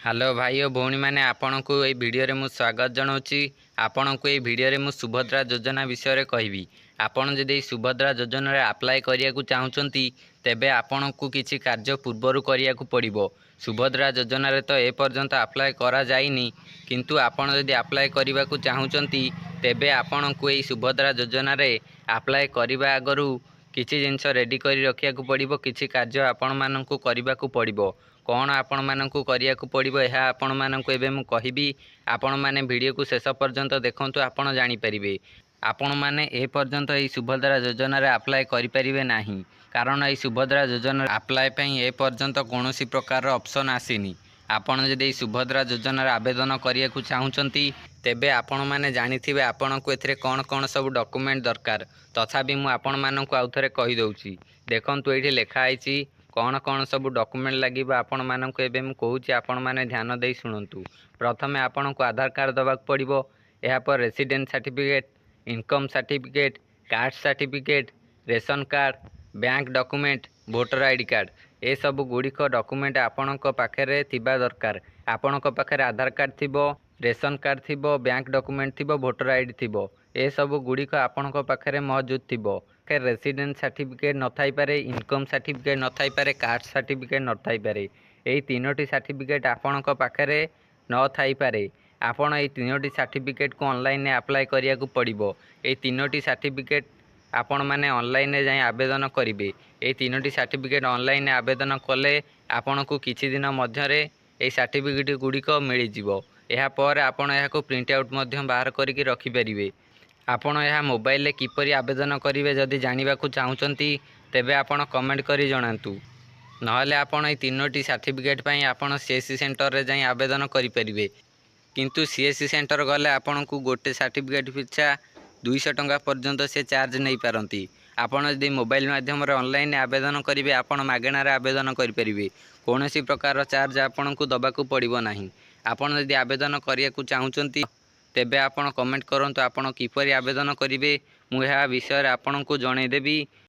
Hello भाई और भौणी मैंने आपण को ये वीडियो मु स्वागत जनाऊँगी। आपण को ये वीडियो मु सुभद्रा योजना विषय कहबी। आपण जदि सुभद्रा योजना अप्लाई करिया को चाहूँगी तेबे आपण को किसी कार्य पूर्वर करिया को पड़िबो। सुभद्रा योजना रे तो ए पर्यंत अप्लाई करा जाइनी, किंतु आपण जदि अप्लाई करिया को चाहूँगी तेबे आपण को ये सुभद्रा योजना रे अप्लाई करिबा आगरू किसी जिनस रेडी करी रखिया को पड़िबो। किसी कार्य आपण माननकु करिबा को पड़िबो। कौन आपण माननकु करिया को पड़िबो एहा आपण माननकु एबे मु कहिबी। आपण माने वीडियो को शेष पर्यंत देखंतु, आपण जानि परिबे। आपण माने ए पर्यंत ए सुभद्रा योजना रे अप्लाई करि परिबे नाही, कारण ए सुभद्रा योजना अप्लाई पई ए पर्यंत कोनोसी प्रकार ऑप्शन आसीनी। आपण जदि सुभद्रा योजना रे आवेदन करिया को चाहूचंती तेबे आपण माने जानिथिबे आपण को एथरे कोन कोन सब डॉक्यूमेंट दरकार। तथापि मु आपण माननकु आउ थरे कहि दउची। देखंतु एठी लेखा आइची कौन कौन सब डॉक्यूमेंट लगे आपण मानक एबे मु कहूची, आपण माने ध्यान दे शुणुतु। प्रथमे आपण को आधार कार्ड दबाक पड़िबो। एहा पर resident certificate, income certificate, caste certificate, ration card, bank document, voter ID card, ए सब गुड़िक डॉक्यूमेंट आपण पाखे थिबा दरकार। आपण पाखे आधार कार्ड थिबो, रेशन कार्ड थिबो, बैंक डॉक्यूमेंट थिबो, वोटर आईडी थिबो, ए सब गुड़िक आपण पाखे मौजूद थिबो। रेसिडेंट सर्टिफिकेट न थाई पारे, इनकम सर्टिफिकेट न थाई पारे, कास्ट सर्टिफिकेट न थाई पारे। एई तीनोटी सर्टिफिकेट आपण पाखे न थाई पारे। आपण एई तीनोटी सर्टिफिकेट को ऑनलाइन अप्लाई करिया को पड़िबो। एई तीनोटी सर्टिफिकेट आपण माने ऑनलाइन जाई आवेदन करिवे। एई तीनोटी सर्टिफिकेट ऑनलाइन आवेदन कले आपण को किछि दिन मध्य रे एई सर्टिफिकेट गुड़िक मिल जिवो। एहा पर आपण एहा को प्रिंट आउट मध्य बाहर करिके रखि परिवे। आपण यह मोबाइल रे किपरि आवेदन करिवे जदि जानिबा को चाहूचंती तेबे आपण कमेंट करी जणांतु। नहले आपण ए तीनोटी सर्टिफिकेट पई आपण सीएससी सेंटर रे जाई आवेदन करि परिवे। किंतु सीएससी सेंटर गले आपण को गोटे सर्टिफिकेट पिछा 200 टंका पर्यंत से चार्ज नहीं पारंती। आपण यदि मोबाइल माध्यम रे ऑनलाइन आवेदन करिवे आपण मागेना रे आवेदन करि परिवे। कोनोसी प्रकार चार्ज आपण को दबा को पड़िबो नाही। आपण यदि आवेदन करिया को चाहूचंती तेबे आपण कमेंट करंतु, आपण किपरि आवेदन करिवे मु एहा विषय रे आपण को जणै देबी।